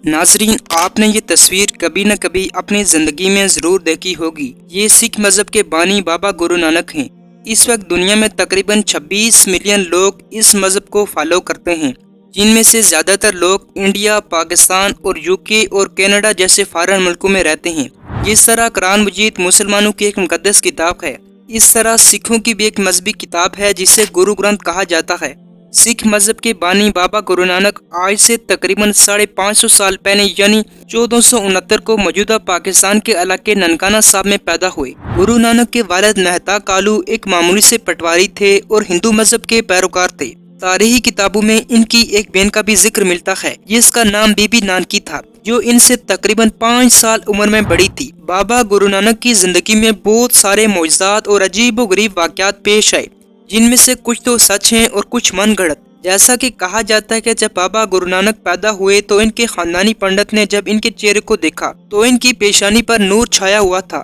ناظرین، آپ نے یہ تصویر کبھی نہ کبھی اپنی زندگی میں ضرور دیکھی ہوگی۔ یہ سکھ مذہب کے بانی بابا گرو نانک ہیں۔ اس وقت دنیا میں تقریباً 26 ملین لوگ اس مذہب کو فالو کرتے ہیں، جن میں سے زیادہ تر لوگ انڈیا، پاکستان اور UK اور کینیڈا جیسے فارن ملکوں میں رہتے ہیں۔ جس طرح قرآن مجید مسلمانوں کی ایک مقدس کتاب ہے، اس طرح سکھوں کی بھی ایک مذہبی کتاب ہے جسے گرو گرنتھ کہا جاتا ہے۔ سکھ مذہب کے بانی بابا گرو نانک آج سے تقریباً 550 سال پہلے یعنی 1469 کو موجودہ پاکستان کے علاقے ننکانہ صاحب میں پیدا ہوئے۔ گرو نانک کے والد مہتا کالو ایک معمولی سے پٹواری تھے اور ہندو مذہب کے پیروکار تھے۔ تاریخی کتابوں میں ان کی ایک بہن کا بھی ذکر ملتا ہے جس کا نام بی بی نانکی تھا، جو ان سے تقریباً 5 سال عمر میں بڑی تھی۔ بابا گرو نانک کی زندگی میں بہت سارے معجزات اور عجیب و غریب واقعات پیش آئے، جن میں سے کچھ تو سچ ہیں اور کچھ من گھڑت۔ جیسا کہ کہا جاتا ہے کہ جب بابا گرو نانک پیدا ہوئے تو ان کے خاندانی پنڈت نے جب ان کے چہرے کو دیکھا تو ان کی پیشانی پر نور چھایا ہوا تھا،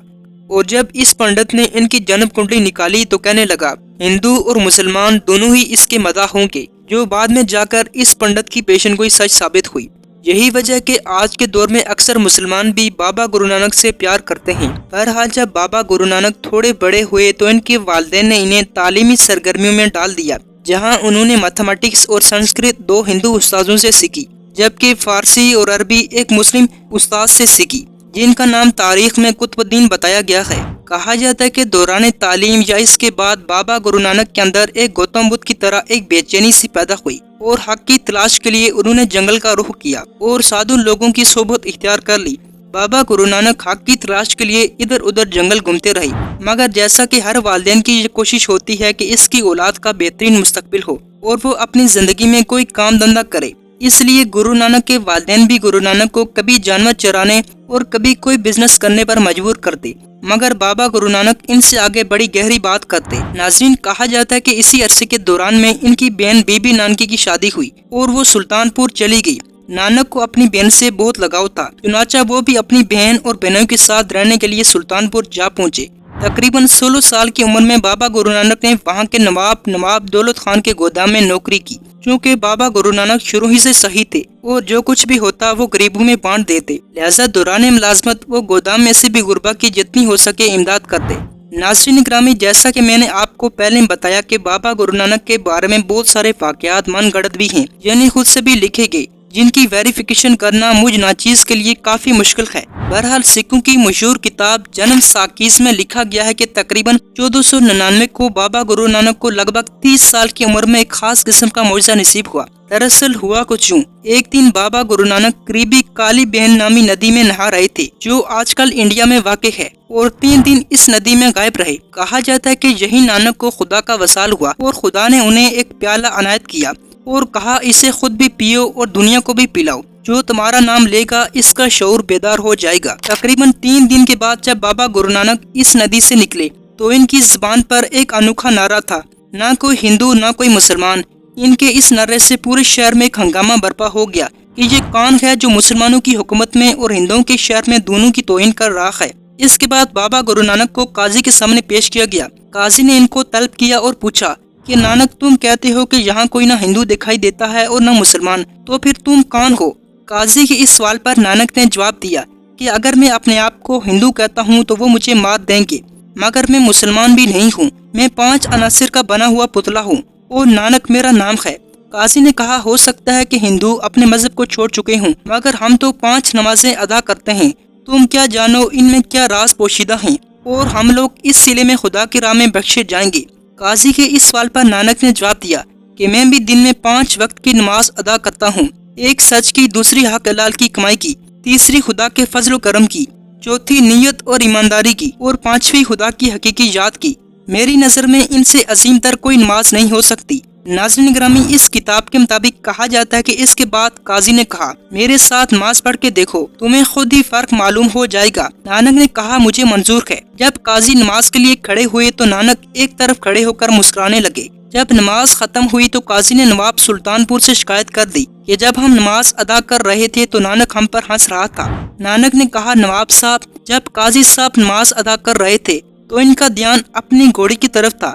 اور جب اس پنڈت نے ان کی جنم کنڈلی نکالی تو کہنے لگا ہندو اور مسلمان دونوں ہی اس کے مداح ہوں گے، جو بعد میں جا کر اس پنڈت کی پیشن گوئی سچ ثابت ہوئی۔ یہی وجہ کہ آج کے دور میں اکثر مسلمان بھی بابا گرو نانک سے پیار کرتے ہیں۔ بہرحال جب بابا گرو نانک تھوڑے بڑے ہوئے تو ان کے والدین نے انہیں تعلیمی سرگرمیوں میں ڈال دیا، جہاں انہوں نے میتھمیٹکس اور سنسکرت 2 ہندو استاذوں سے سیکھی، جبکہ فارسی اور عربی ایک مسلم استاد سے سیکھی، جن کا نام تاریخ میں قطب الدین بتایا گیا ہے۔ کہا جاتا ہے کہ دوران تعلیم یا اس کے بعد بابا گرو نانک کے اندر ایک گوتم بدھ کی طرح ایک بے چینی سی پیدا ہوئی، اور حق کی تلاش کے لیے انہوں نے جنگل کا رخ کیا اور سادھو لوگوں کی صحبت اختیار کر لی۔ بابا گرو نانک حق کی تلاش کے لیے ادھر ادھر جنگل گھومتے رہے، مگر جیسا کہ ہر والدین کی یہ کوشش ہوتی ہے کہ اس کی اولاد کا بہترین مستقبل ہو اور وہ اپنی زندگی میں کوئی کام دھندہ کرے، اس لیے گرو نانک کے والدین بھی گرو نانک کو کبھی جانور چرانے اور کبھی کوئی بزنس کرنے پر مجبور کرتے، مگر بابا گرو نانک ان سے آگے بڑی گہری بات کرتے۔ ناظرین، کہا جاتا ہے کہ اسی عرصے کے دوران میں ان کی بہن بی بی نانکی کی شادی ہوئی اور وہ سلطان پور چلی گئی۔ نانک کو اپنی بہن سے بہت لگاؤ تھا، چنانچہ وہ بھی اپنی بہن اور بہنوں کے ساتھ رہنے کے لیے سلطان پور جا پہنچے۔ تقریباً 16 سال کی عمر میں بابا گرو نانک نے وہاں کے نواب دولت خان کے گودام میں نوکری کی، چونکہ بابا گرو نانک شروع ہی سے صحیح تھے اور جو کچھ بھی ہوتا وہ غریبوں میں بانٹ دیتے، لہذا دوران ملازمت وہ گودام میں سے بھی غربا کی جتنی ہو سکے امداد کرتے۔ ناظرین گرامی، جیسا کہ میں نے آپ کو پہلے بتایا کہ بابا گرو نانک کے بارے میں بہت سارے واقعات من گھڑت بھی ہیں، یعنی خود سے بھی لکھے گئے، جن کی ویریفیکیشن کرنا مجھ ناچیز کے لیے کافی مشکل ہے۔ بہرحال سکھوں کی مشہور کتاب جنم ساکیز میں لکھا گیا ہے کہ تقریباً 1499 کو بابا گرو نانک کو لگ بھگ 30 سال کی عمر میں ایک خاص قسم کا معجزہ نصیب ہوا۔ دراصل ہوا کچھ یوں، ایک دن بابا گرو نانک قریبی کالی بہن نامی ندی میں نہا رہے تھے، جو آج کل انڈیا میں واقع ہے، اور 3 دن اس ندی میں غائب رہے۔ کہا جاتا ہے کہ یہی نانک کو خدا کا وصال ہوا اور خدا نے انہیں ایک پیالہ عنایت کیا اور کہا اسے خود بھی پیو اور دنیا کو بھی پلاؤ، جو تمہارا نام لے گا اس کا شعور بیدار ہو جائے گا۔ تقریباً 3 دن کے بعد جب بابا گرو نانک اس ندی سے نکلے تو ان کی زبان پر ایک انوکھا نعرہ تھا، نہ کوئی ہندو نہ کوئی مسلمان۔ ان کے اس نعرے سے پورے شہر میں ایک ہنگامہ برپا ہو گیا کہ یہ کون ہے جو مسلمانوں کی حکومت میں اور ہندوؤں کے شہر میں دونوں کی توہین کر رہا ہے۔ اس کے بعد بابا گرو نانک کو قاضی کے سامنے پیش کیا گیا۔ قاضی نے ان کو طلب کیا اور پوچھا کہ نانک، تم کہتے ہو کہ یہاں کوئی نہ ہندو دکھائی دیتا ہے اور نہ مسلمان، تو پھر تم کون ہو؟ قاضی کے اس سوال پر نانک نے جواب دیا کہ اگر میں اپنے آپ کو ہندو کہتا ہوں تو وہ مجھے مار دیں گے، مگر میں مسلمان بھی نہیں ہوں، میں 5 عناصر کا بنا ہوا پتلا ہوں اور نانک میرا نام ہے۔ قاضی نے کہا ہو سکتا ہے کہ ہندو اپنے مذہب کو چھوڑ چکے ہوں، مگر ہم تو 5 نمازیں ادا کرتے ہیں، تم کیا جانو ان میں کیا راز پوشیدہ ہیں، اور ہم لوگ اس سلے میں خدا کی راہ میں بخشے جائیں گے۔ قاضی کے اس سوال پر نانک نے جواب دیا کہ میں بھی دن میں 5 وقت کی نماز ادا کرتا ہوں، ایک سچ کی، دوسری حق حلال کی کمائی کی، تیسری خدا کے فضل و کرم کی، چوتھی نیت اور ایمانداری کی، اور 5ویں خدا کی حقیقی یاد کی۔ میری نظر میں ان سے عظیم تر کوئی نماز نہیں ہو سکتی۔ ناظرین گرامی، اس کتاب کے مطابق کہا جاتا ہے کہ اس کے بعد قاضی نے کہا میرے ساتھ نماز پڑھ کے دیکھو، تمہیں خود ہی فرق معلوم ہو جائے گا۔ نانک نے کہا مجھے منظور ہے۔ جب قاضی نماز کے لیے کھڑے ہوئے تو نانک ایک طرف کھڑے ہو کر مسکرانے لگے۔ جب نماز ختم ہوئی تو قاضی نے نواب سلطان پور سے شکایت کر دی کہ جب ہم نماز ادا کر رہے تھے تو نانک ہم پر ہنس رہا تھا۔ نانک نے کہا نواب صاحب، جب قاضی صاحب نماز ادا کر رہے تھے تو ان کا دھیان اپنی گھوڑی کی طرف تھا